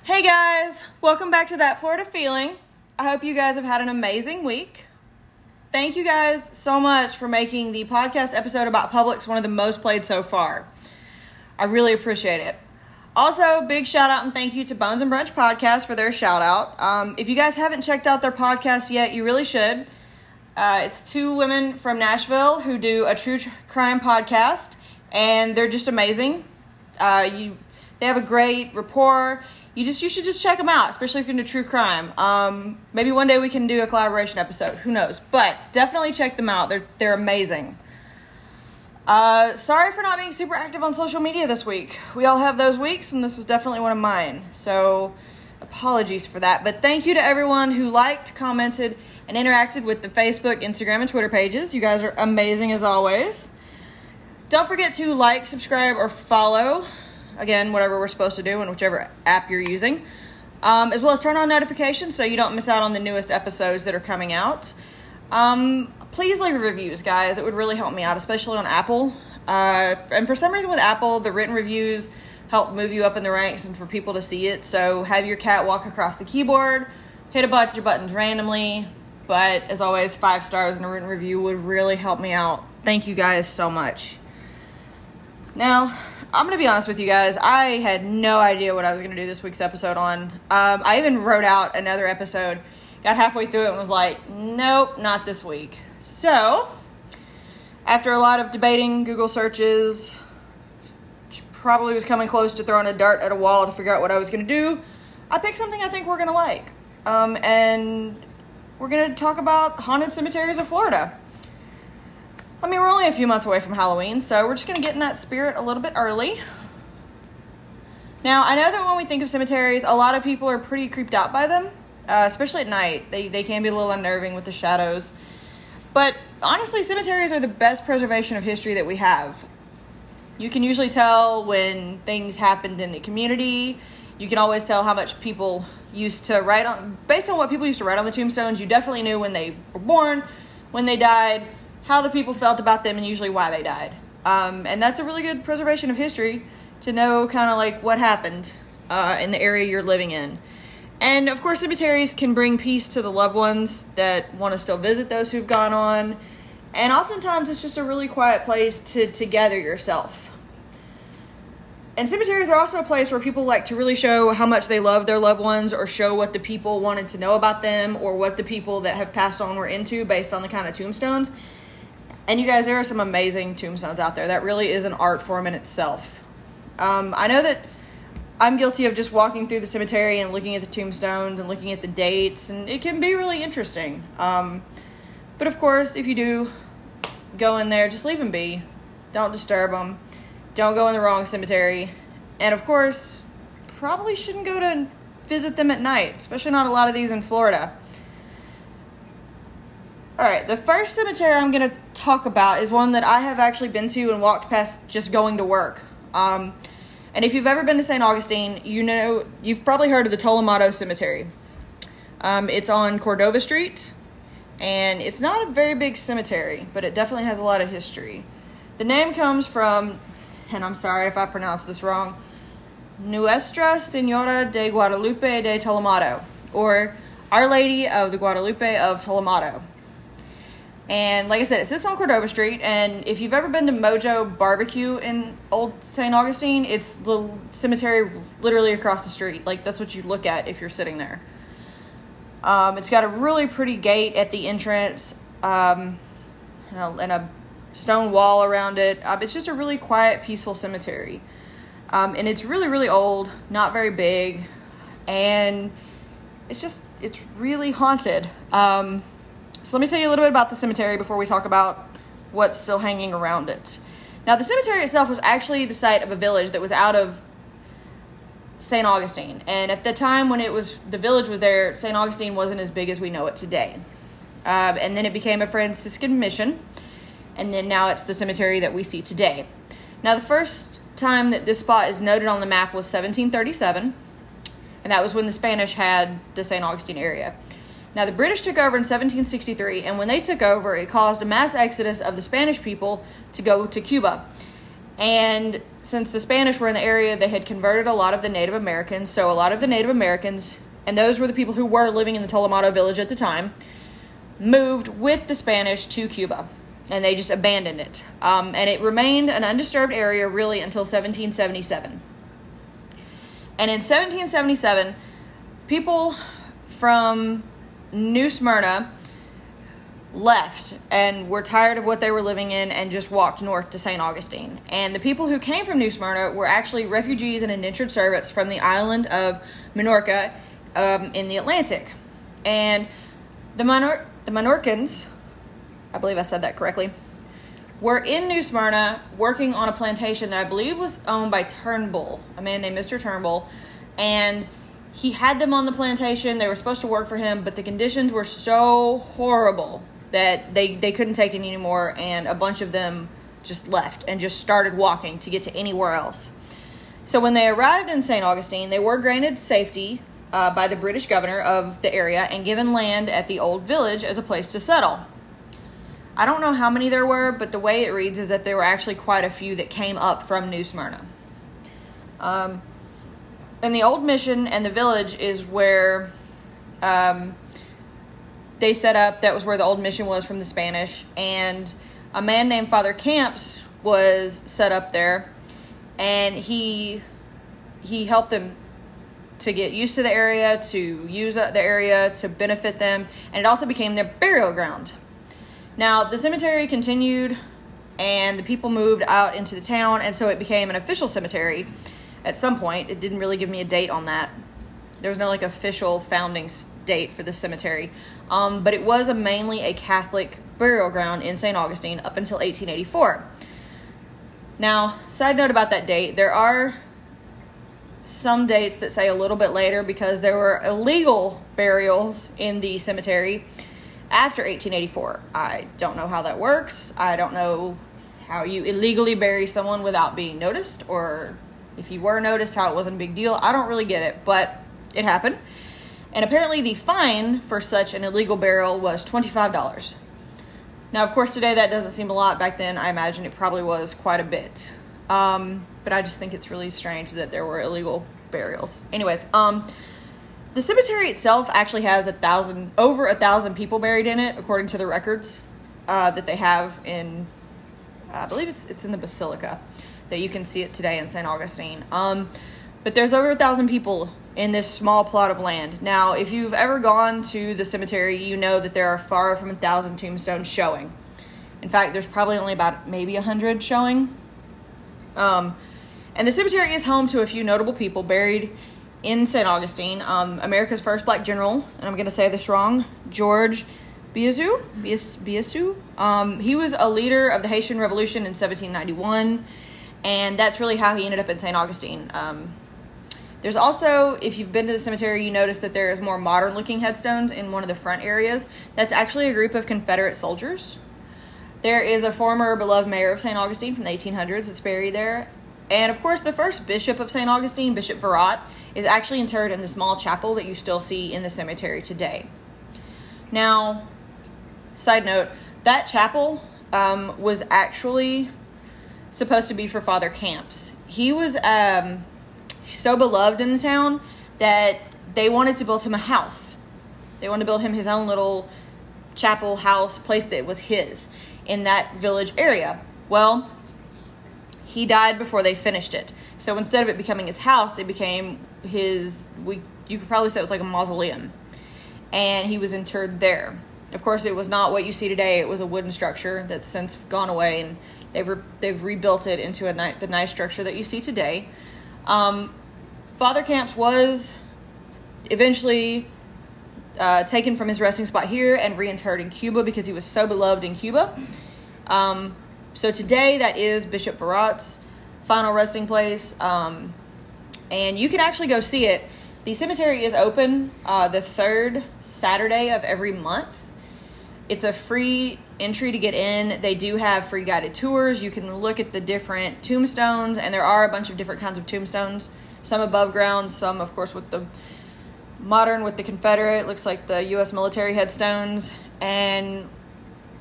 Hey guys, welcome back to That Florida Feeling. I hope you guys have had an amazing week. Thank you guys so much for making the podcast episode about Publix one of the most played so far. I really appreciate it. Also, big shout out and thank you to Bones and Brunch Podcast for their shout out. If you guys haven't checked out their podcast yet, you really should. It's two women from Nashville who do a true crime podcast, and they're just amazing. They have a great rapport. You should just check them out, especially if you're into true crime. Maybe one day we can do a collaboration episode. Who knows? But definitely check them out. They're amazing. Sorry for not being super active on social media this week. We all have those weeks, and this was definitely one of mine. So apologies for that. But thank you to everyone who liked, commented, and interacted with the Facebook, Instagram, and Twitter pages. You guys are amazing as always. Don't forget to like, subscribe, or follow. Again, whatever we're supposed to do in whichever app you're using. As well as turn on notifications so you don't miss out on the newest episodes that are coming out. Please leave reviews, guys. It would really help me out, especially on Apple. And for some reason with Apple, the written reviews help move you up in the ranks and for people to see it. So have your cat walk across the keyboard, hit a bunch of buttons randomly. But as always, 5 stars in a written review would really help me out. Thank you guys so much. Now, I'm going to be honest with you guys. I had no idea what I was going to do this week's episode on. I even wrote out another episode, got halfway through it and was like, nope, not this week. So, after a lot of debating, Google searches, probably was coming close to throwing a dart at a wall to figure out what I was going to do, I picked something I think we're going to like. And we're going to talk about haunted cemeteries of Florida. I mean, we're only a few months away from Halloween, so we're just going to get in that spirit a little bit early. Now, I know that when we think of cemeteries, a lot of people are pretty creeped out by them, especially at night. They can be a little unnerving with the shadows. But honestly, cemeteries are the best preservation of history that we have. You can usually tell when things happened in the community. You can always tell how much people used to write on, based on what people used to write on the tombstones. You definitely knew when they were born, when they died, how the people felt about them, and usually why they died. And that's a really good preservation of history to know kind of like what happened in the area you're living in. And of course, cemeteries can bring peace to the loved ones that want to still visit those who've gone on. And oftentimes it's just a really quiet place to gather yourself. And cemeteries are also a place where people like to really show how much they love their loved ones, or show what the people wanted to know about them, or what the people that have passed on were into based on the kind of tombstones. And you guys, there are some amazing tombstones out there. That really is an art form in itself. I know that I'm guilty of just walking through the cemetery and looking at the tombstones and looking at the dates, and it can be really interesting. But of course, if you do go in there, just leave them be. Don't disturb them. Don't go in the wrong cemetery. And of course, probably shouldn't go to visit them at night, especially not a lot of these in Florida. Alright, the first cemetery I'm going to talk about is one that I have actually been to and walked past just going to work. And if you've ever been to St. Augustine, you've probably heard of the Tolomato Cemetery. It's on Cordova Street, and it's not a very big cemetery, but it definitely has a lot of history. The name comes from, and I'm sorry if I pronounced this wrong, Nuestra Señora de Guadalupe de Tolomato, or Our Lady of the Guadalupe of Tolomato. And like I said, it sits on Cordova Street, and if you've ever been to Mojo Barbecue in Old St. Augustine, it's the cemetery literally across the street. Like, that's what you look at if you're sitting there. It's got a really pretty gate at the entrance, and a stone wall around it. It's just a really quiet, peaceful cemetery. And it's really, really old, not very big, and it's really haunted. So let me tell you a little bit about the cemetery before we talk about what's still hanging around it. Now, the cemetery itself was actually the site of a village that was out of St. Augustine. And at the time when the village was there, St. Augustine wasn't as big as we know it today. And then it became a Franciscan mission. And then now it's the cemetery that we see today. Now, the first time that this spot is noted on the map was 1737. And that was when the Spanish had the St. Augustine area. Now, the British took over in 1763, and when they took over, it caused a mass exodus of the Spanish people to go to Cuba. And since the Spanish were in the area, they had converted a lot of the Native Americans. So a lot of the Native Americans, and those were the people who were living in the Tolomato village at the time, moved with the Spanish to Cuba, and they just abandoned it. And it remained an undisturbed area really until 1777. And in 1777, people from New Smyrna left and were tired of what they were living in and just walked north to St. Augustine. And the people who came from New Smyrna were actually refugees and indentured servants from the island of Minorca in the Atlantic. And the Minorcans, I believe I said that correctly, were in New Smyrna working on a plantation that I believe was owned by Turnbull, a man named Mr. Turnbull. And he had them on the plantation. They were supposed to work for him, but the conditions were so horrible that they couldn't take it anymore, and a bunch of them just left and just started walking to get to anywhere else. So when they arrived in St. Augustine, they were granted safety by the British governor of the area and given land at the old village as a place to settle. I don't know how many there were, but the way it reads is that there were actually quite a few that came up from New Smyrna. And the old mission and the village is where they set up. That was where the old mission was from the Spanish. And a man named Father Camps was set up there. And he helped them to get used to the area, to use the area, to benefit them. And it also became their burial ground. Now, the cemetery continued, and the people moved out into the town. And so it became an official cemetery at some point. It didn't really give me a date on that. There was no like official founding date for the cemetery. But it was mainly a Catholic burial ground in St. Augustine up until 1884. Now, side note about that date, there are some dates that say a little bit later because there were illegal burials in the cemetery after 1884. I don't know how that works. I don't know how you illegally bury someone without being noticed, or if you were noticed, how it wasn't a big deal. I don't really get it, but it happened. And apparently the fine for such an illegal burial was $25. Now, of course, today that doesn't seem a lot. Back then, I imagine it probably was quite a bit. But I just think it's really strange that there were illegal burials. Anyways, the cemetery itself actually has over 1,000 people buried in it, according to the records that they have in, I believe it's in the Basilica, that you can see it today in St. Augustine. But there's over 1,000 people in this small plot of land. Now, if you've ever gone to the cemetery, you know that there are far from 1,000 tombstones showing. In fact, there's probably only about maybe 100 showing. And the cemetery is home to a few notable people buried in St. Augustine. America's first black general, and I'm going to say this wrong, George Biassou. He was a leader of the Haitian Revolution in 1791, and that's really how he ended up in St. Augustine. There's also, if you've been to the cemetery, you notice that there is more modern-looking headstones in one of the front areas. That's actually a group of Confederate soldiers. There is a former beloved mayor of St. Augustine from the 1800s that's buried there. And, of course, the first bishop of St. Augustine, Bishop Verrat, is actually interred in the small chapel that you still see in the cemetery today. Now, side note, that chapel was actually supposed to be for Father Camps. He was so beloved in the town that they wanted to build him a house. They wanted to build him his own little chapel house, place that was his in that village area. Well, he died before they finished it. So instead of it becoming his house, it became his, you could probably say it was like a mausoleum. And he was interred there. Of course, it was not what you see today. It was a wooden structure that's since gone away, and they've rebuilt it into the nice structure that you see today. Father Camps was eventually taken from his resting spot here and reinterred in Cuba because he was so beloved in Cuba. So today that is Bishop Verrat's final resting place, and you can actually go see it. The cemetery is open the third Saturday of every month. It's a free entry to get in. They do have free guided tours. You can look at the different tombstones, and there are a bunch of different kinds of tombstones. Some above ground, some, of course, with the modern, with the Confederate, looks like the U.S. military headstones. And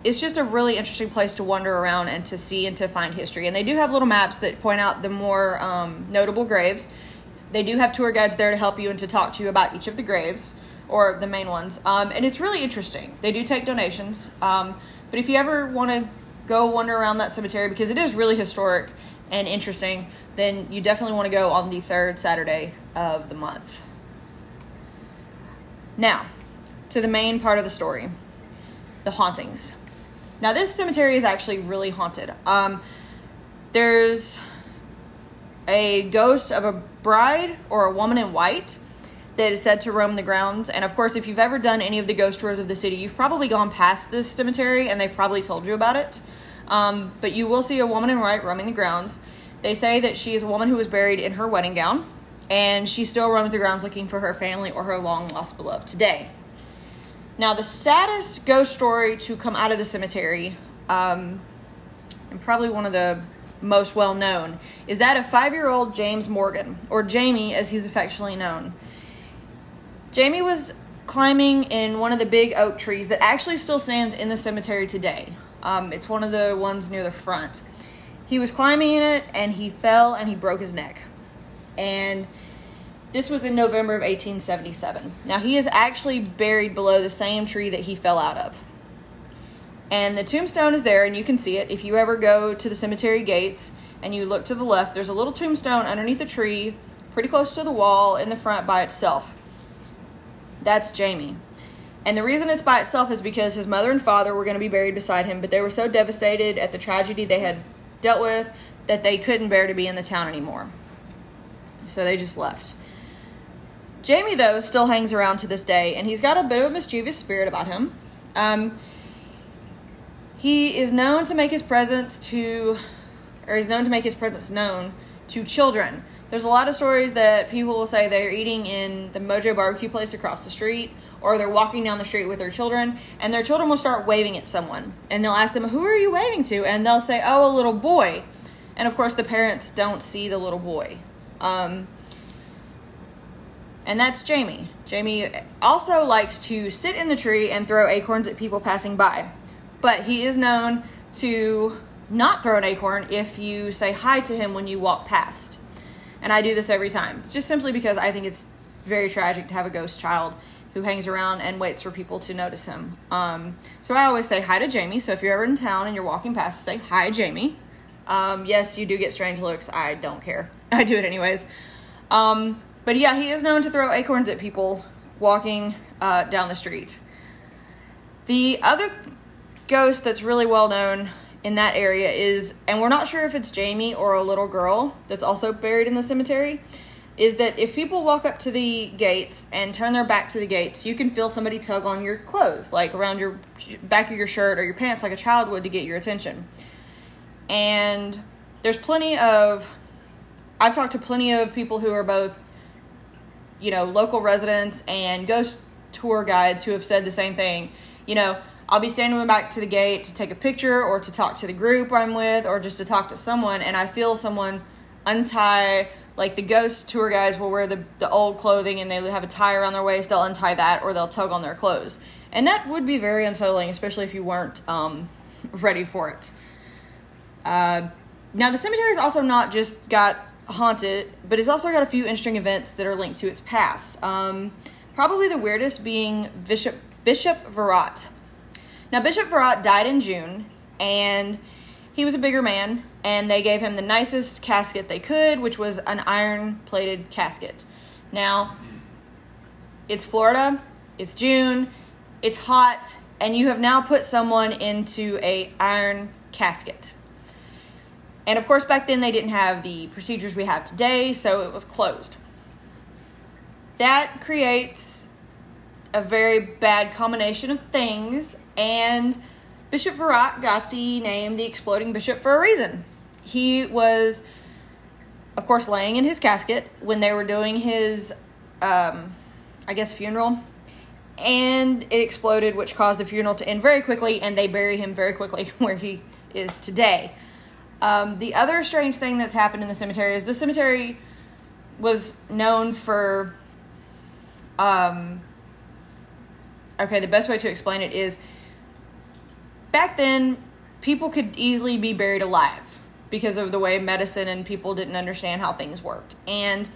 it's just a really interesting place to wander around and to see and to find history. And they do have little maps that point out the more notable graves. They do have tour guides there to help you and to talk to you about each of the graves, or the main ones. And it's really interesting. They do take donations. But if you ever want to go wander around that cemetery, because it is really historic and interesting, then you definitely want to go on the third Saturday of the month. Now, to the main part of the story, the hauntings. Now, this cemetery is actually really haunted. There's a ghost of a bride or a woman in white that is said to roam the grounds. And of course, if you've ever done any of the ghost tours of the city, you've probably gone past this cemetery and they've probably told you about it. But you will see a woman in white roaming the grounds. They say that she is a woman who was buried in her wedding gown, and she still roams the grounds looking for her family or her long-lost beloved today. Now, the saddest ghost story to come out of the cemetery, and probably one of the most well-known, is that of 5-year-old James Morgan, or Jamie as he's affectionately known. Jamie was climbing in one of the big oak trees that actually still stands in the cemetery today. It's one of the ones near the front. He was climbing in it, and he fell, and he broke his neck. And this was in November of 1877. Now, he is actually buried below the same tree that he fell out of. And the tombstone is there, and you can see it. If you ever go to the cemetery gates and you look to the left, there's a little tombstone underneath a tree, pretty close to the wall in the front by itself. That's Jamie. And the reason it's by itself is because his mother and father were going to be buried beside him, but they were so devastated at the tragedy they had dealt with that they couldn't bear to be in the town anymore. So they just left. Jamie, though, still hangs around to this day, and he's got a bit of a mischievous spirit about him. He is known to make his presence known to children. There's a lot of stories that people will say they're eating in the Mojo barbecue place across the street, or they're walking down the street with their children, and their children will start waving at someone. And they'll ask them, "Who are you waving to?" And they'll say, "Oh, a little boy." And of course, the parents don't see the little boy. And that's Jamie. Jamie also likes to sit in the tree and throw acorns at people passing by. But he is known to not throw an acorn if you say hi to him when you walk past. And I do this every time. It's just simply because I think it's very tragic to have a ghost child who hangs around and waits for people to notice him. So I always say hi to Jamie. So if you're ever in town and you're walking past, say hi, Jamie. Yes, you do get strange looks. I don't care. I do it anyways. But yeah, he is known to throw acorns at people walking down the street. The other ghost that's really well known in that area is, and we're not sure if it's Jamie or a little girl that's also buried in the cemetery, is that if people walk up to the gates and turn their back to the gates, you can feel somebody tug on your clothes, like around your back of your shirt or your pants, like a child would, to get your attention. And there's I've talked to plenty of people who are both, local residents and ghost tour guides who have said the same thing. I'll be standing back to the gate to take a picture or to talk to the group I'm with or just to talk to someone, and I feel someone untie, like the ghost tour guides will wear the old clothing and they have a tie around their waist. They'll untie that or they'll tug on their clothes. And that would be very unsettling, especially if you weren't ready for it. Now, the cemetery's also not just got haunted, but it's also got a few interesting events that are linked to its past. Probably the weirdest being Bishop Verrott. Now, Bishop Verrott died in June, and he was a bigger man, and they gave him the nicest casket they could, which was an iron-plated casket. Now, it's Florida, it's June, it's hot, and you have now put someone into an iron casket. And of course, back then they didn't have the procedures we have today, so it was closed. That creates a very bad combination of things, and Bishop Verrott got the name the Exploding Bishop for a reason. He was, of course, laying in his casket when they were doing his, funeral, and it exploded, which caused the funeral to end very quickly, and they bury him very quickly where he is today. The other strange thing that's happened in the cemetery is the cemetery was known for, the best way to explain it is, back then, people could easily be buried alive because of the way medicine and people didn't understand how things worked. And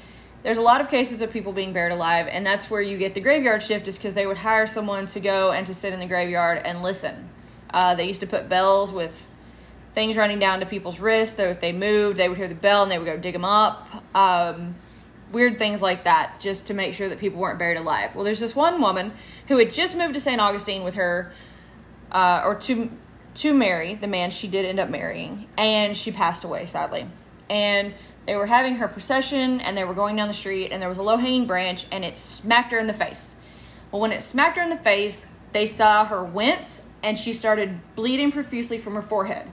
there's a lot of cases of people being buried alive, and that's where you get the graveyard shift, is because they would hire someone to go and to sit in the graveyard and listen. They used to put bells with things running down to people's wrists, so if they moved, they would hear the bell and they would go dig them up. Weird things like that, just to make sure that people weren't buried alive. Well, there's this one woman who had just moved to St. Augustine with her, to marry the man she did end up marrying, and she passed away, sadly. And they were having her procession, and they were going down the street, and there was a low-hanging branch, and it smacked her in the face. Well, when it smacked her in the face, they saw her wince, and she started bleeding profusely from her forehead.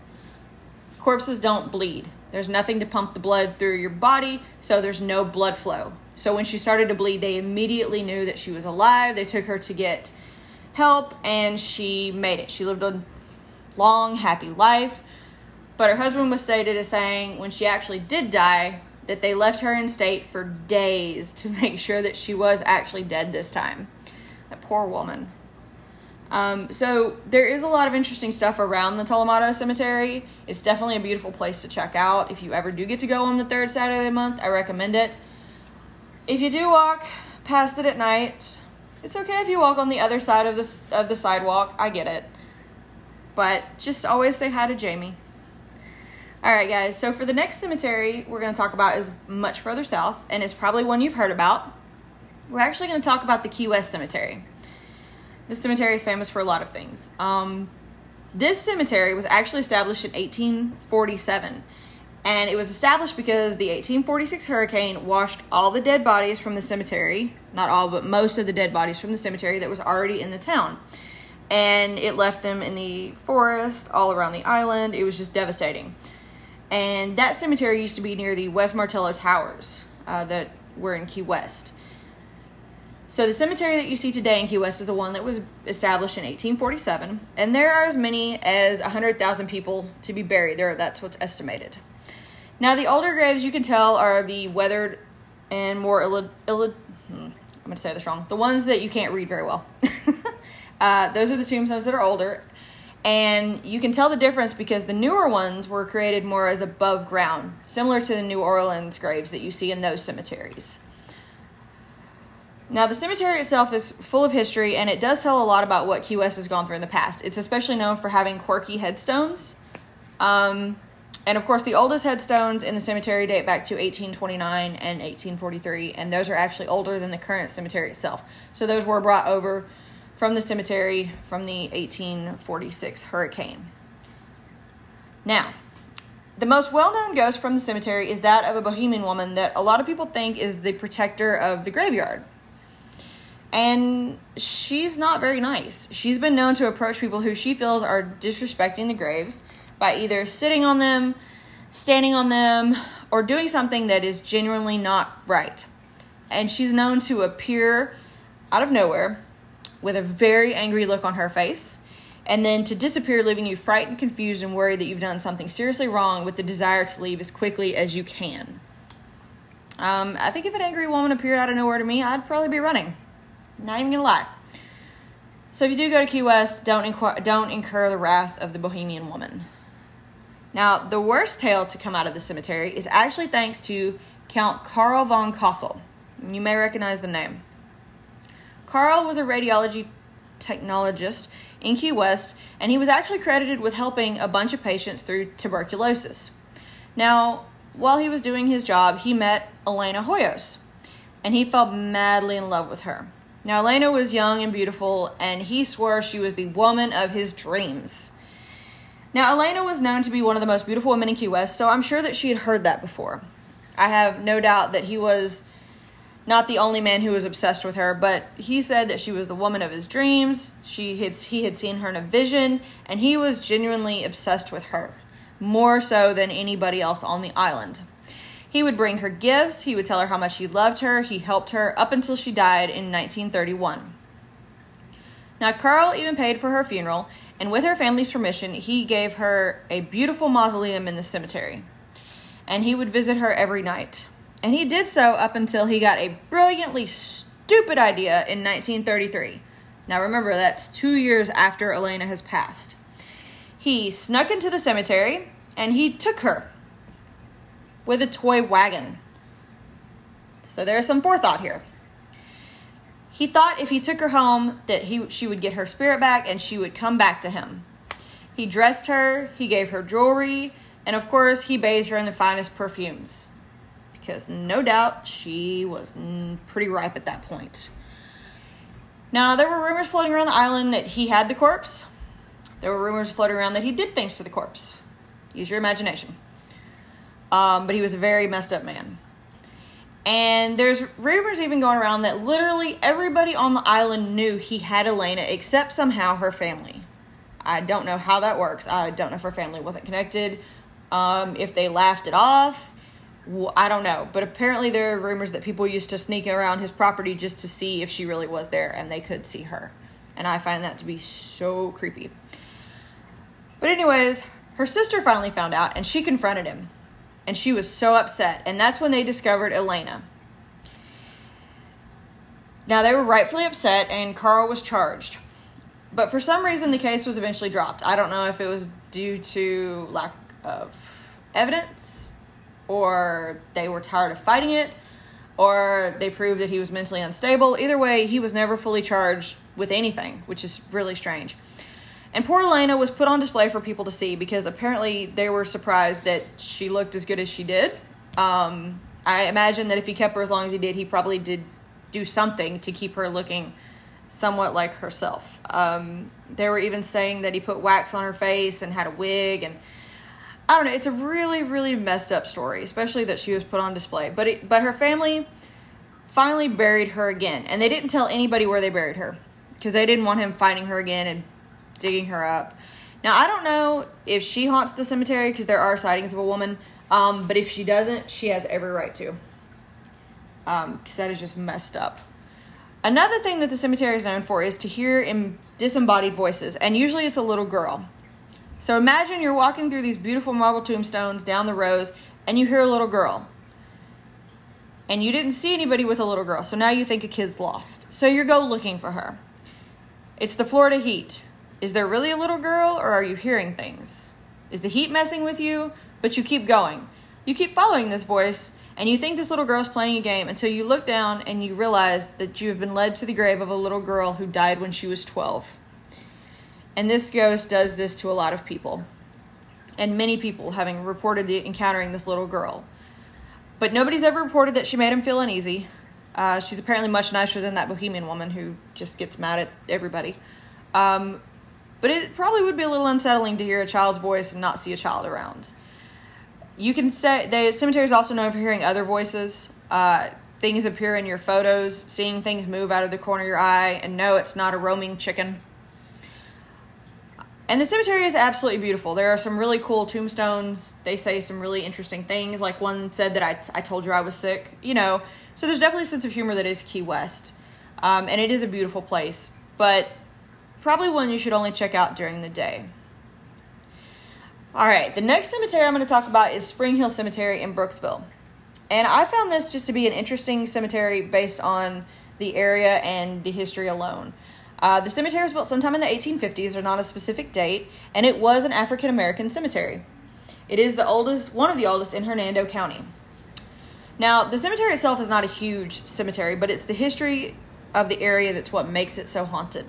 Corpses don't bleed. There's nothing to pump the blood through your body, so there's no blood flow. So when she started to bleed, they immediately knew that she was alive. They took her to get help, and she made it. She lived a long, happy life. But her husband was stated as saying, when she actually did die, that they left her in state for days to make sure that she was actually dead this time. That poor woman. So there is a lot of interesting stuff around the Tolomato Cemetery. It's definitely a beautiful place to check out. If you ever do get to go on the third Saturday of the month, I recommend it. If you do walk past it at night, it's okay if you walk on the other side of the sidewalk. I get it. But just always say hi to Jamie. Alright guys, so for the next cemetery we're going to talk about is much further south, and it's probably one you've heard about. We're actually going to talk about the Key West Cemetery. This cemetery is famous for a lot of things. This cemetery was actually established in 1847, and it was established because the 1846 hurricane washed all the dead bodies from the cemetery, not all, but most of the dead bodies from the cemetery that was already in the town. And it left them in the forest all around the island. It was just devastating. And that cemetery used to be near the West Martello Towers that were in Key West. So the cemetery that you see today in Key West is the one that was established in 1847. And there are as many as 100,000 people to be buried there. That's what's estimated. Now, the older graves, you can tell, are the weathered and more I'm going to say this wrong. The ones that you can't read very well. Those are the tombstones that are older. And you can tell the difference because the newer ones were created more as above ground, similar to the New Orleans graves that you see in those cemeteries. Now, the cemetery itself is full of history, and it does tell a lot about what Key West has gone through in the past. It's especially known for having quirky headstones. And, of course, the oldest headstones in the cemetery date back to 1829 and 1843, and those are actually older than the current cemetery itself. So those were brought over from the cemetery from the 1846 hurricane. Now, the most well-known ghost from the cemetery is that of a Bohemian woman that a lot of people think is the protector of the graveyard. And she's not very nice. She's been known to approach people who she feels are disrespecting the graves by either sitting on them, standing on them, or doing something that is genuinely not right. And she's known to appear out of nowhere with a very angry look on her face, and then to disappear, leaving you frightened, confused, and worried that you've done something seriously wrong, with the desire to leave as quickly as you can. I think if an angry woman appeared out of nowhere to me, I'd probably be running. Not even gonna lie. So if you do go to Key West, don't incur the wrath of the Bohemian woman. Now, the worst tale to come out of the cemetery is actually thanks to Count Karl von Kossel. You may recognize the name. Karl was a radiology technologist in Key West, and he was actually credited with helping a bunch of patients through tuberculosis. Now, while he was doing his job, he met Elena Hoyos, and he fell madly in love with her. Now, Elena was young and beautiful, and he swore she was the woman of his dreams. Now, Elena was known to be one of the most beautiful women in Key West, so I'm sure that she had heard that before. I have no doubt that he was not the only man who was obsessed with her, but he said that she was the woman of his dreams. He had seen her in a vision, and he was genuinely obsessed with her, more so than anybody else on the island. He would bring her gifts, he would tell her how much he loved her, he helped her up until she died in 1931. Now, Karl even paid for her funeral, and with her family's permission, he gave her a beautiful mausoleum in the cemetery. And he would visit her every night. And he did so up until he got a brilliantly stupid idea in 1933. Now remember, that's 2 years after Elena has passed. He snuck into the cemetery and he took her with a toy wagon. So there's some forethought here. He thought if he took her home that she would get her spirit back and she would come back to him. He dressed her, he gave her jewelry, and of course he bathed her in the finest perfumes. Because no doubt she was pretty ripe at that point. Now, there were rumors floating around the island that he had the corpse. There were rumors floating around that he did things to the corpse. Use your imagination. But he was a very messed up man. And there's rumors even going around that literally everybody on the island knew he had Elena except somehow her family. I don't know how that works. I don't know if her family wasn't connected. If they laughed it off. I don't know. But apparently there are rumors that people used to sneak around his property just to see if she really was there and they could see her. And I find that to be so creepy. But anyways, her sister finally found out and she confronted him. And she was so upset. And that's when they discovered Elena. Now, they were rightfully upset and Carl was charged. But for some reason, the case was eventually dropped. I don't know if it was due to lack of evidence, or they were tired of fighting it, or they proved that he was mentally unstable. Either way, he was never fully charged with anything, which is really strange. And poor Elena was put on display for people to see because apparently they were surprised that she looked as good as she did. I imagine that if he kept her as long as he did, he probably did do something to keep her looking somewhat like herself. They were even saying that he put wax on her face and had a wig, and I don't know. It's a really, really messed up story, especially that she was put on display. But her family finally buried her again, and they didn't tell anybody where they buried her because they didn't want him finding her again and digging her up. Now, I don't know if she haunts the cemetery because there are sightings of a woman, but if she doesn't, she has every right to, because that is just messed up. Another thing that the cemetery is known for is to hear disembodied voices, and usually it's a little girl. So imagine you're walking through these beautiful marble tombstones down the rows, and you hear a little girl. And you didn't see anybody with a little girl, so now you think a kid's lost. So you go looking for her. It's the Florida heat. Is there really a little girl, or are you hearing things? Is the heat messing with you? But you keep going. You keep following this voice, and you think this little girl's playing a game until you look down and you realize that you have been led to the grave of a little girl who died when she was 12. And this ghost does this to a lot of people. And many people having reported encountering this little girl. But nobody's ever reported that she made him feel uneasy. She's apparently much nicer than that bohemian woman who just gets mad at everybody. But it probably would be a little unsettling to hear a child's voice and not see a child around. You can say the cemetery is also known for hearing other voices. Things appear in your photos, seeing things move out of the corner of your eye, and no, it's not a roaming chicken. And the cemetery is absolutely beautiful. There are some really cool tombstones. They say some really interesting things, like one said that I told you I was sick, you know. So there's definitely a sense of humor that is Key West. And it is a beautiful place, but probably one you should only check out during the day. All right, the next cemetery I'm going to talk about is Spring Hill Cemetery in Brooksville. And I found this just to be an interesting cemetery based on the area and the history alone. The cemetery was built sometime in the 1850s, or not a specific date, and it was an African-American cemetery. It is one of the oldest in Hernando County. Now, the cemetery itself is not a huge cemetery, but it's the history of the area that's what makes it so haunted.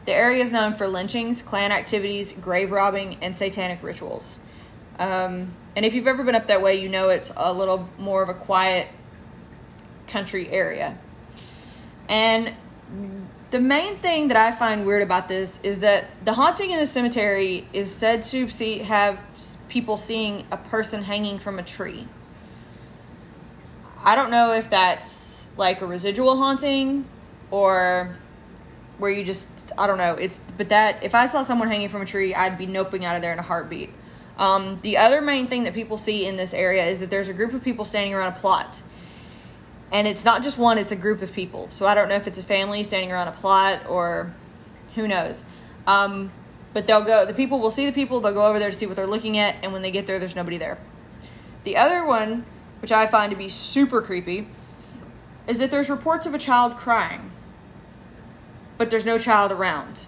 The area is known for lynchings, Klan activities, grave robbing, and satanic rituals. And if you've ever been up that way, you know it's a little more of a quiet country area. And the main thing that I find weird about this is that the haunting in the cemetery is said to have people seeing a person hanging from a tree. I don't know if that's like a residual haunting or where you just, I don't know. If I saw someone hanging from a tree, I'd be noping out of there in a heartbeat. The other main thing that people see in this area is that there's a group of people standing around a plot. And it's not just one, it's a group of people. So I don't know if it's a family standing around a plot or who knows. But the people will see the people, they'll go over there to see what they're looking at, and when they get there, there's nobody there. The other one, which I find to be super creepy, is that there's reports of a child crying, but there's no child around.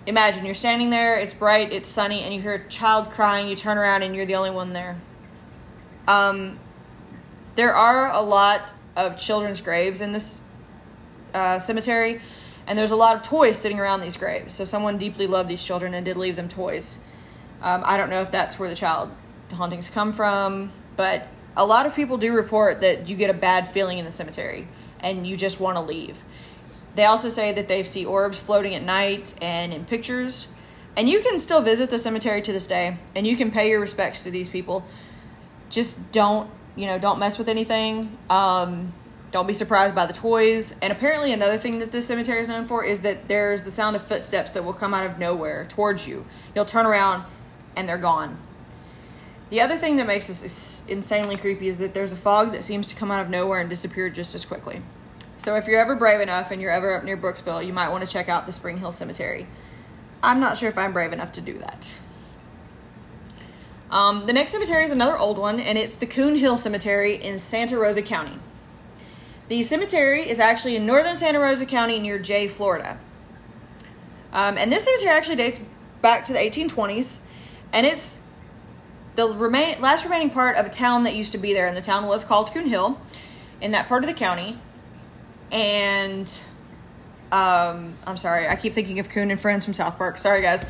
imagine you're standing there, it's bright, it's sunny, and you hear a child crying, you turn around and you're the only one there. There are a lot of children's graves in this cemetery, and there's a lot of toys sitting around these graves. So someone deeply loved these children and did leave them toys. I don't know if that's where the child hauntings come from, but a lot of people do report that you get a bad feeling in the cemetery and you just want to leave. They also say that they see orbs floating at night and in pictures. And you can still visit the cemetery to this day, and you can pay your respects to these people. Just don't mess with anything. Don't be surprised by the toys. And apparently another thing that this cemetery is known for is that there's the sound of footsteps that will come out of nowhere towards you. You'll turn around and they're gone. The other thing that makes this insanely creepy is that there's a fog that seems to come out of nowhere and disappear just as quickly. So if you're ever brave enough and you're ever up near Brooksville, you might want to check out the Spring Hill Cemetery. I'm not sure if I'm brave enough to do that. The next cemetery is another old one, and it's the Coon Hill Cemetery in Santa Rosa County. The cemetery is actually in northern Santa Rosa County near Jay, Florida. And this cemetery actually dates back to the 1820s, and it's the last remaining part of a town that used to be there, and the town was called Coon Hill in that part of the county. And I'm sorry, I keep thinking of Coon and Friends from South Park. Sorry, guys.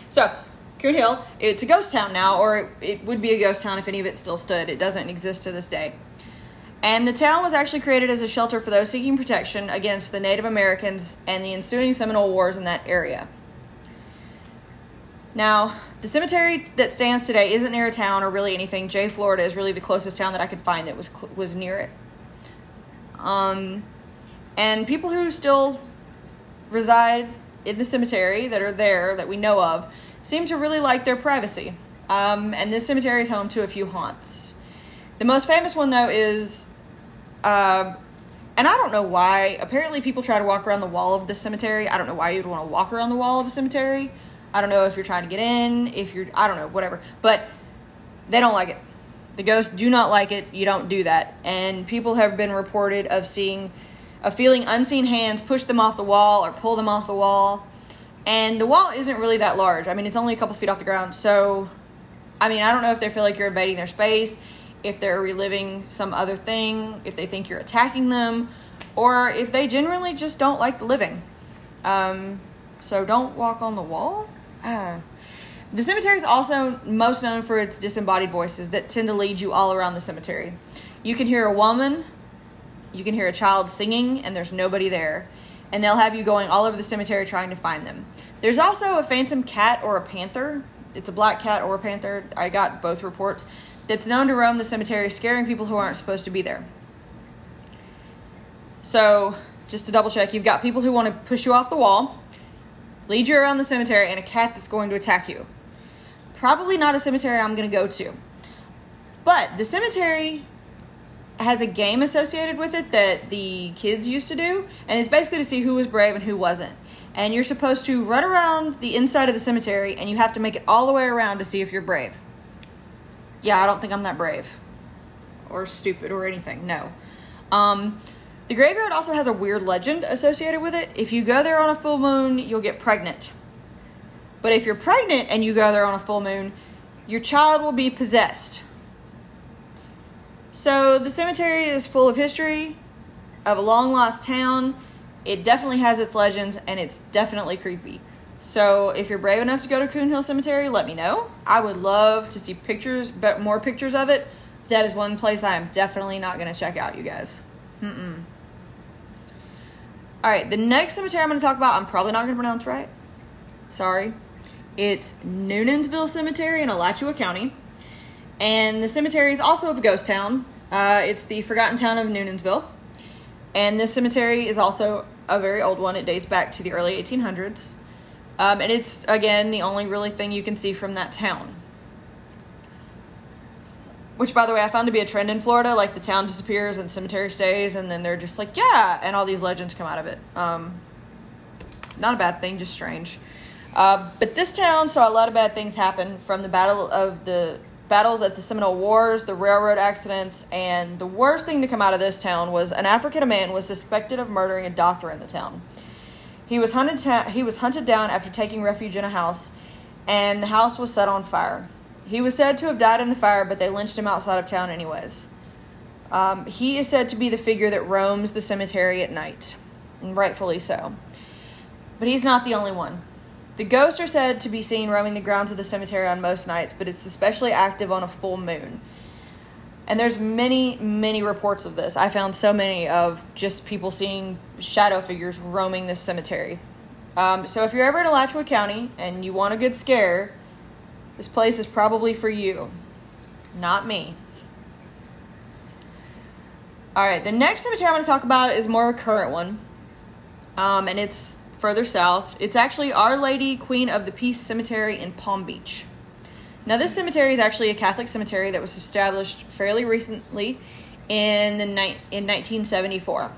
So, Coon Hill, it's a ghost town now, or it would be a ghost town if any of it still stood. It doesn't exist to this day. And the town was actually created as a shelter for those seeking protection against the Native Americans and the ensuing Seminole Wars in that area. Now, the cemetery that stands today isn't near a town or really anything. Jay, Florida is really the closest town that I could find that was near it. And people who still reside in the cemetery that are there that we know of seem to really like their privacy. And this cemetery is home to a few haunts. The most famous one, though, is, and I don't know why, apparently people try to walk around the wall of this cemetery. I don't know why you'd want to walk around the wall of a cemetery. I don't know if you're trying to get in, I don't know, whatever. But they don't like it. The ghosts do not like it. You don't do that. And people have been reported of feeling unseen hands push them off the wall or pull them off the wall. And the wall isn't really that large. I mean, it's only a couple feet off the ground. So, I mean, I don't know if they feel like you're invading their space, if they're reliving some other thing, if they think you're attacking them, or if they genuinely just don't like the living. So don't walk on the wall. The cemetery is also most known for its disembodied voices that tend to lead you all around the cemetery. You can hear a woman, you can hear a child singing, and there's nobody there. And they'll have you going all over the cemetery trying to find them. There's also a phantom cat or a panther. It's a black cat or a panther. I got both reports. That's known to roam the cemetery, scaring people who aren't supposed to be there. So, just to double check, you've got people who want to push you off the wall, lead you around the cemetery, and a cat that's going to attack you. Probably not a cemetery I'm going to go to. But the cemetery has a game associated with it that the kids used to do, and it's basically to see who was brave and who wasn't. And you're supposed to run around the inside of the cemetery, and you have to make it all the way around to see if you're brave. Yeah, I don't think I'm that brave or stupid or anything. No. The graveyard also has a weird legend associated with it. If you go there on a full moon, you'll get pregnant. But if you're pregnant and you go there on a full moon, your child will be possessed. So the cemetery is full of history of a long lost town. It definitely has its legends, and it's definitely creepy. So if you're brave enough to go to Coon Hill Cemetery, let me know. I would love to see pictures, but more pictures of it. That is one place I am definitely not going to check out, you guys. Alright, the next cemetery I'm going to talk about, I'm probably not going to pronounce right. Sorry. It's Noonanville Cemetery in Alachua County. And the cemetery is also of a ghost town. It's the forgotten town of Noonanville. And this cemetery is also a very old one. It dates back to the early 1800s. And it's, again, the only really thing you can see from that town. Which, by the way, I found to be a trend in Florida. Like, the town disappears and the cemetery stays, and then they're just like, yeah, and all these legends come out of it. Not a bad thing, just strange. But this town saw a lot of bad things happen, from the battles at the Seminole Wars, the railroad accidents, and the worst thing to come out of this town was an African man was suspected of murdering a doctor in the town. He was hunted down after taking refuge in a house, and the house was set on fire. He was said to have died in the fire, but they lynched him outside of town anyways. He is said to be the figure that roams the cemetery at night, and rightfully so. But he's not the only one. The ghosts are said to be seen roaming the grounds of the cemetery on most nights, but it's especially active on a full moon. And there's many, many reports of this. I found so many of just people seeing shadow figures roaming this cemetery. So if you're ever in Alachua County and you want a good scare, this place is probably for you. Not me. Alright, the next cemetery I'm going to talk about is more of a current one. And it's further south. It's actually Our Lady, Queen of the Peace Cemetery in Palm Beach. Now, this cemetery is actually a Catholic cemetery that was established fairly recently in 1974.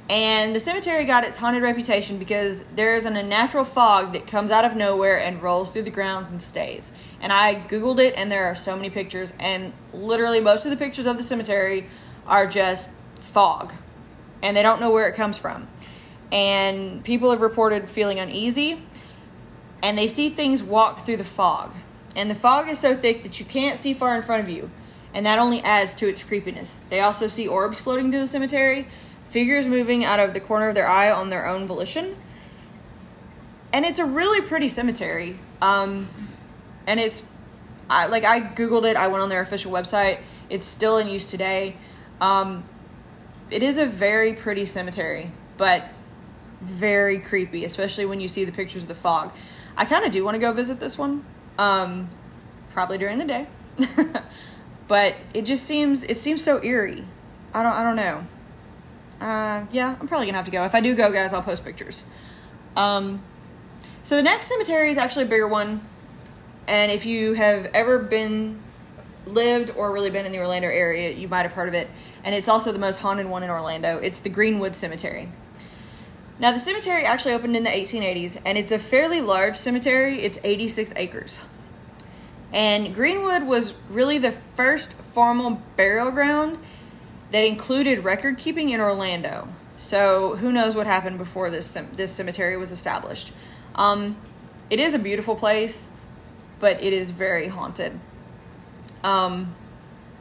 And the cemetery got its haunted reputation because there is an unnatural fog that comes out of nowhere and rolls through the grounds and stays. And I Googled it, and there are so many pictures, and literally most of the pictures of the cemetery are just fog, and they don't know where it comes from. And people have reported feeling uneasy, and they see things walk through the fog. And the fog is so thick that you can't see far in front of you, and that only adds to its creepiness. They also see orbs floating through the cemetery, figures moving out of the corner of their eye on their own volition. And it's a really pretty cemetery. And it's, I Googled it, I went on their official website. It's still in use today. It is a very pretty cemetery, but very creepy, especially when you see the pictures of the fog. I kind of do want to go visit this one. Probably during the day. But it seems so eerie. I don't know. Yeah, I'm probably gonna have to go. If I do go, guys, I'll post pictures. So the next cemetery is actually a bigger one. And if you have ever lived or really been in the Orlando area, you might have heard of it. And it's also the most haunted one in Orlando. It's the Greenwood Cemetery. Now, the cemetery actually opened in the 1880s, and it's a fairly large cemetery. It's 86 acres. And Greenwood was really the first formal burial ground that included record keeping in Orlando. So who knows what happened before this cemetery was established. It is a beautiful place, but it is very haunted.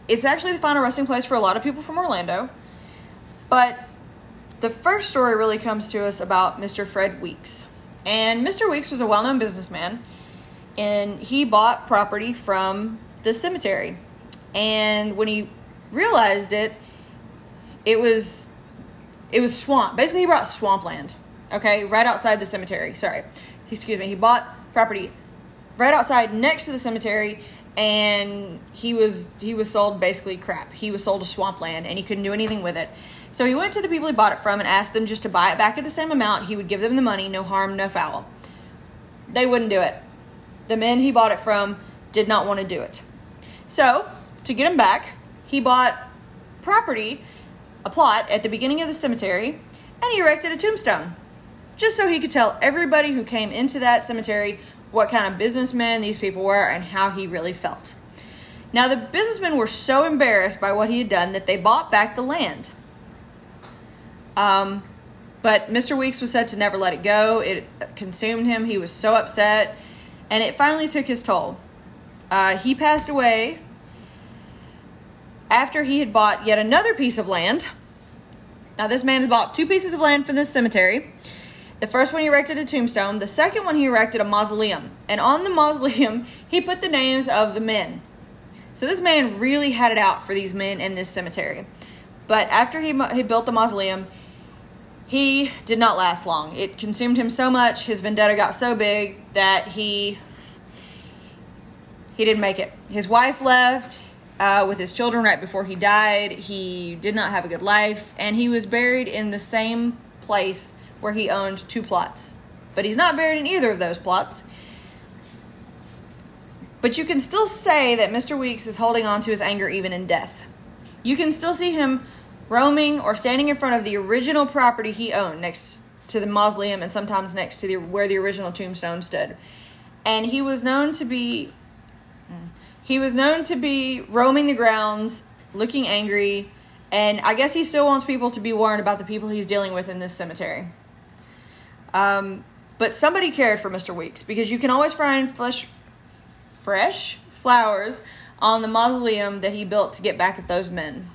It's actually the final resting place for a lot of people from Orlando. But the first story really comes to us about Mr. Fred Weeks. And Mr. Weeks was a well-known businessman, and he bought property from the cemetery. And when he realized it was swamp. Basically, he bought swampland, okay, right outside the cemetery. He bought property right outside next to the cemetery, and he was sold basically crap. He was sold a swampland, and he couldn't do anything with it. So he went to the people he bought it from and asked them just to buy it back at the same amount. He would give them the money, no harm, no foul. They wouldn't do it. The men he bought it from did not want to do it. So, to get him back, he bought a plot at the beginning of the cemetery, and he erected a tombstone, just so he could tell everybody who came into that cemetery what kind of businessmen these people were and how he really felt. Now, the businessmen were so embarrassed by what he had done that they bought back the land. But Mr. Weeks was said to never let it go. It consumed him. He was so upset, and it finally took his toll. He passed away after he had bought yet another piece of land. Now, this man has bought 2 pieces of land for this cemetery. The first one he erected a tombstone. The second one he erected a mausoleum. And on the mausoleum, he put the names of the men. So this man really had it out for these men in this cemetery. But after he built the mausoleum, he did not last long. It consumed him so much, his vendetta got so big that he didn't make it. His wife left with his children right before he died. He did not have a good life, and he was buried in the same place where he owned 2 plots. But he's not buried in either of those plots. But you can still say that Mr. Weeks is holding on to his anger even in death. You can still see him roaming or standing in front of the original property he owned next to the mausoleum, and sometimes next to where the original tombstone stood. And he was known to be roaming the grounds, looking angry, and I guess he still wants people to be warned about the people he's dealing with in this cemetery. But somebody cared for Mr. Weeks, because you can always find fresh flowers on the mausoleum that he built to get back at those men.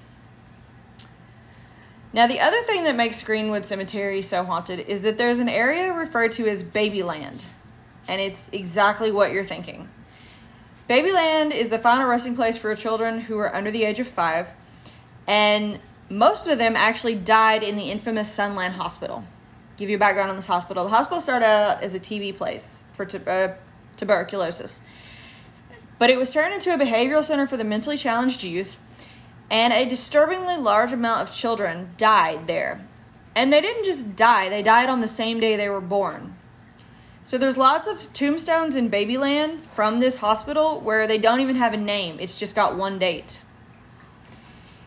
Now, the other thing that makes Greenwood Cemetery so haunted is that there's an area referred to as Babyland, and it's exactly what you're thinking. Babyland is the final resting place for children who are under the age of 5, and most of them actually died in the infamous Sunland Hospital. Give you a background on this hospital. The hospital started out as a TB place for tuberculosis, but it was turned into a behavioral center for the mentally challenged youth, and a disturbingly large amount of children died there. And they didn't just die, they died on the same day they were born. So there's lots of tombstones in Babyland from this hospital where they don't even have a name. It's just got one date.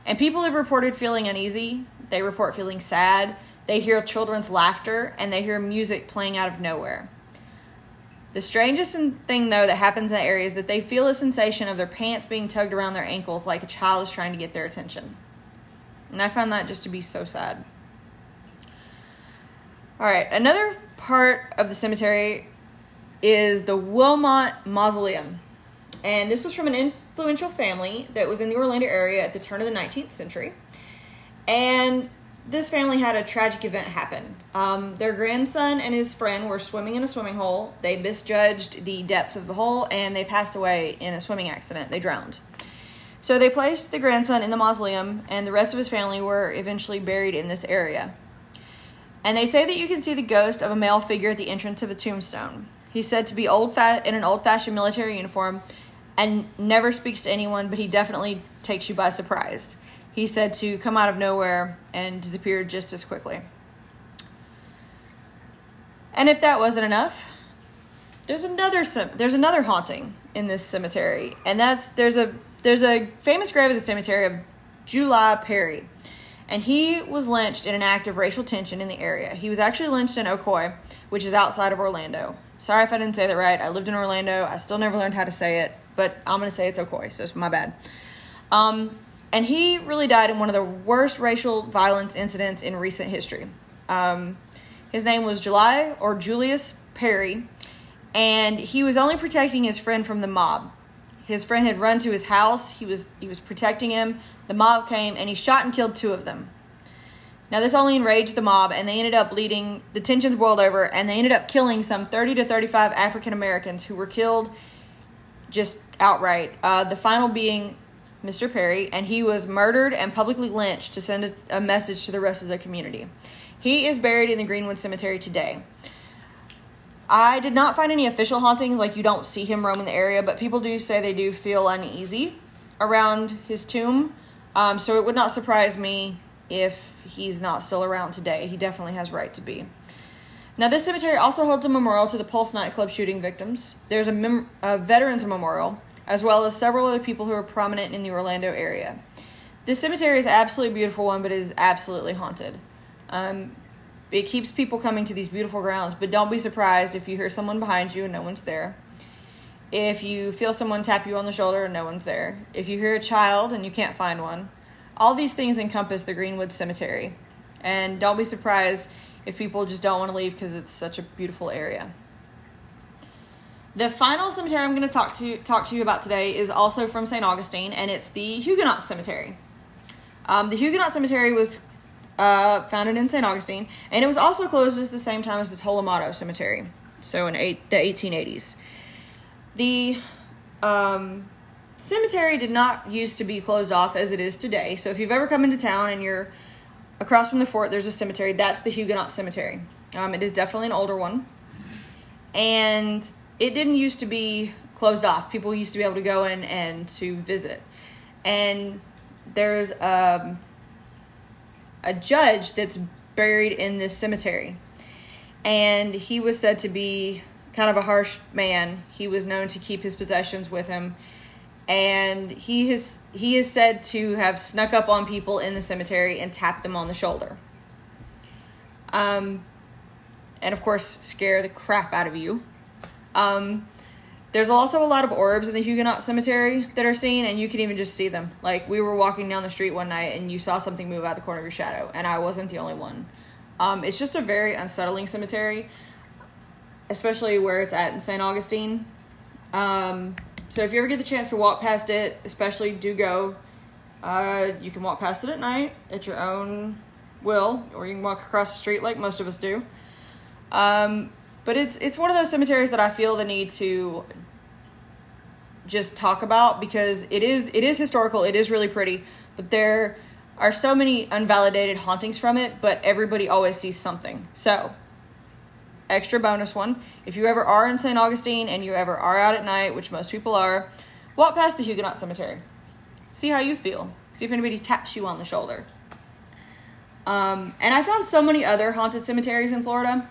And people have reported feeling uneasy. They report feeling sad. They hear children's laughter, and they hear music playing out of nowhere. The strangest thing, though, that happens in that area is that they feel a sensation of their pants being tugged around their ankles like a child is trying to get their attention. And I found that just to be so sad. All right, another part of the cemetery is the Wilmot Mausoleum. And this was from an influential family that was in the Orlando area at the turn of the 19th century. And this family had a tragic event happen. Their grandson and his friend were swimming in a swimming hole. They misjudged the depth of the hole, and they passed away in a swimming accident. They drowned. So they placed the grandson in the mausoleum, and the rest of his family were eventually buried in this area. And they say that you can see the ghost of a male figure at the entrance of a tombstone. He's said to be in an old-fashioned military uniform and never speaks to anyone, but he definitely takes you by surprise. He's said to come out of nowhere and disappear just as quickly. And if that wasn't enough, there's another haunting in this cemetery, and there's a famous grave at the cemetery of July Perry, and he was lynched in an act of racial tension in the area. He was actually lynched in Ocoee, which is outside of Orlando. Sorry if I didn't say that right. I lived in Orlando. I still never learned how to say it, but I'm going to say it's Ocoee, so it's my bad. And he really died in one of the worst racial violence incidents in recent history. His name was Julius Perry, and he was only protecting his friend from the mob. His friend had run to his house. He was protecting him. The mob came, and he shot and killed 2 of them. Now, this only enraged the mob, and they ended up the tensions boiled over, and they ended up killing some 30 to 35 African Americans who were killed just outright. The final being Mr. Perry, and he was murdered and publicly lynched to send a message to the rest of the community. He is buried in the Greenwood Cemetery today. I did not find any official hauntings, like you don't see him roaming the area, but people do say they do feel uneasy around his tomb. So it would not surprise me if he's not still around today. He definitely has right to be. Now, this cemetery also holds a memorial to the Pulse nightclub shooting victims. There's a veterans memorial, as well as several other people who are prominent in the Orlando area. This cemetery is an absolutely beautiful one, but it is absolutely haunted. It keeps people coming to these beautiful grounds, but don't be surprised if you hear someone behind you and no one's there. If you feel someone tap you on the shoulder and no one's there. If you hear a child and you can't find one. All these things encompass the Greenwood Cemetery. And don't be surprised if people just don't want to leave because it's such a beautiful area. The final cemetery I'm going to talk to you about today is also from St. Augustine, and it's the Huguenot Cemetery. The Huguenot Cemetery was founded in St. Augustine, and it was also closed at the same time as the Tolomato Cemetery, so in the 1880s. The cemetery did not used to be closed off as it is today, so if you've ever come into town and you're across from the fort, there's a cemetery. That's the Huguenot Cemetery. It is definitely an older one, and it didn't used to be closed off. People used to be able to go in and to visit. And there's a judge that's buried in this cemetery. And he was said to be kind of a harsh man. He was known to keep his possessions with him. And he is said to have snuck up on people in the cemetery and tapped them on the shoulder. And of course, scare the crap out of you. There's also a lot of orbs in the Huguenot Cemetery that are seen, and you can even just see them. Like, we were walking down the street one night, and you saw something move out of the corner of your shadow, and I wasn't the only one. It's just a very unsettling cemetery, especially where it's at in St. Augustine. So if you ever get the chance to walk past it, especially do go. You can walk past it at night at your own will, or you can walk across the street like most of us do. But it's one of those cemeteries that I feel the need to just talk about, because it is historical, it is really pretty, but there are so many unvalidated hauntings from it, but everybody always sees something. So, extra bonus one, if you ever are in St. Augustine and you ever are out at night, which most people are, walk past the Huguenot Cemetery. See how you feel. See if anybody taps you on the shoulder. And I found so many other haunted cemeteries in Florida.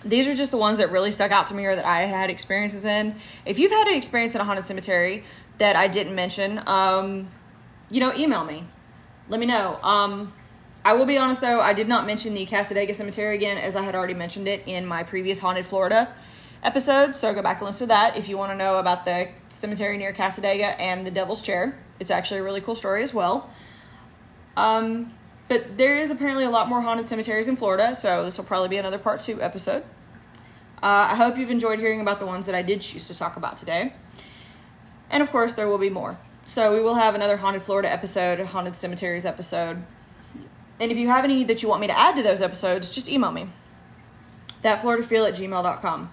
These are just the ones that really stuck out to me or that I had experiences in. If you've had an experience in a haunted cemetery that I didn't mention, email me. Let me know. I will be honest, though, I did not mention the Cassadaga Cemetery again, as I had already mentioned it in my previous Haunted Florida episode. So go back and listen to that if you want to know about the cemetery near Cassadaga and the Devil's Chair. It's actually a really cool story as well. But there is apparently a lot more haunted cemeteries in Florida, so this will probably be another part 2 episode. I hope you've enjoyed hearing about the ones that I did choose to talk about today. And of course, there will be more. So we will have another Haunted Florida episode, a Haunted Cemeteries episode. And if you have any that you want me to add to those episodes, just email me. thatfloridafeel@gmail.com.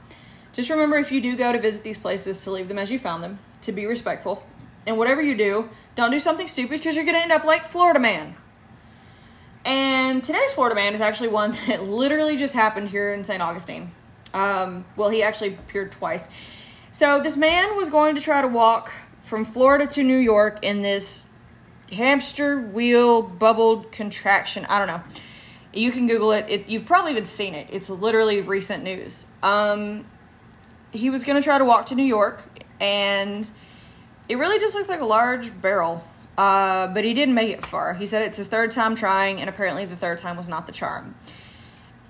Just remember, if you do go to visit these places, to leave them as you found them, to be respectful. And whatever you do, don't do something stupid, because you're going to end up like Florida Man. And today's Florida Man is actually one that literally just happened here in St. Augustine. He actually appeared twice. So this man was going to try to walk from Florida to New York in this hamster wheel bubbled contraction. I don't know. You can Google it. You've probably even seen it. It's literally recent news. He was going to try to walk to New York, and it really just looks like a large barrel. But he didn't make it far. He said it's his 3rd time trying, and apparently the 3rd time was not the charm.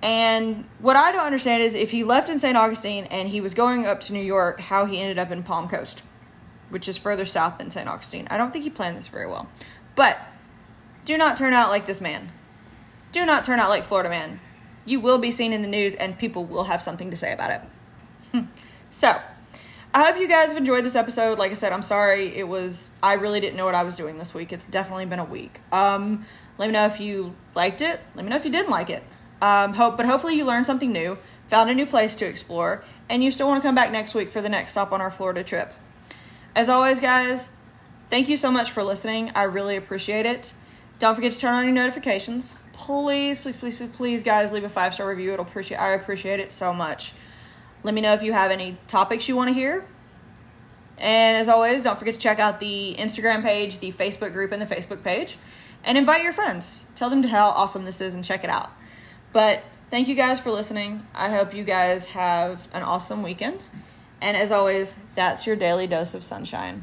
And what I don't understand is, if he left in St. Augustine and he was going up to New York, how he ended up in Palm Coast, which is further south than St. Augustine. I don't think he planned this very well. But do not turn out like this man. Do not turn out like Florida Man. You will be seen in the news, and people will have something to say about it. So, I hope you guys have enjoyed this episode. Like I said, I'm sorry. I really didn't know what I was doing this week. It's definitely been a week. Let me know if you liked it. Let me know if you didn't like it. But hopefully you learned something new, found a new place to explore, and you still want to come back next week for the next stop on our Florida trip. As always, guys, thank you so much for listening. I really appreciate it. Don't forget to turn on your notifications. Please, please, please, please, guys, leave a 5-star review. I appreciate it so much. Let me know if you have any topics you want to hear. And as always, don't forget to check out the Instagram page, the Facebook group, and the Facebook page. And invite your friends. Tell them how awesome this is and check it out. But thank you guys for listening. I hope you guys have an awesome weekend. And as always, that's your daily dose of sunshine.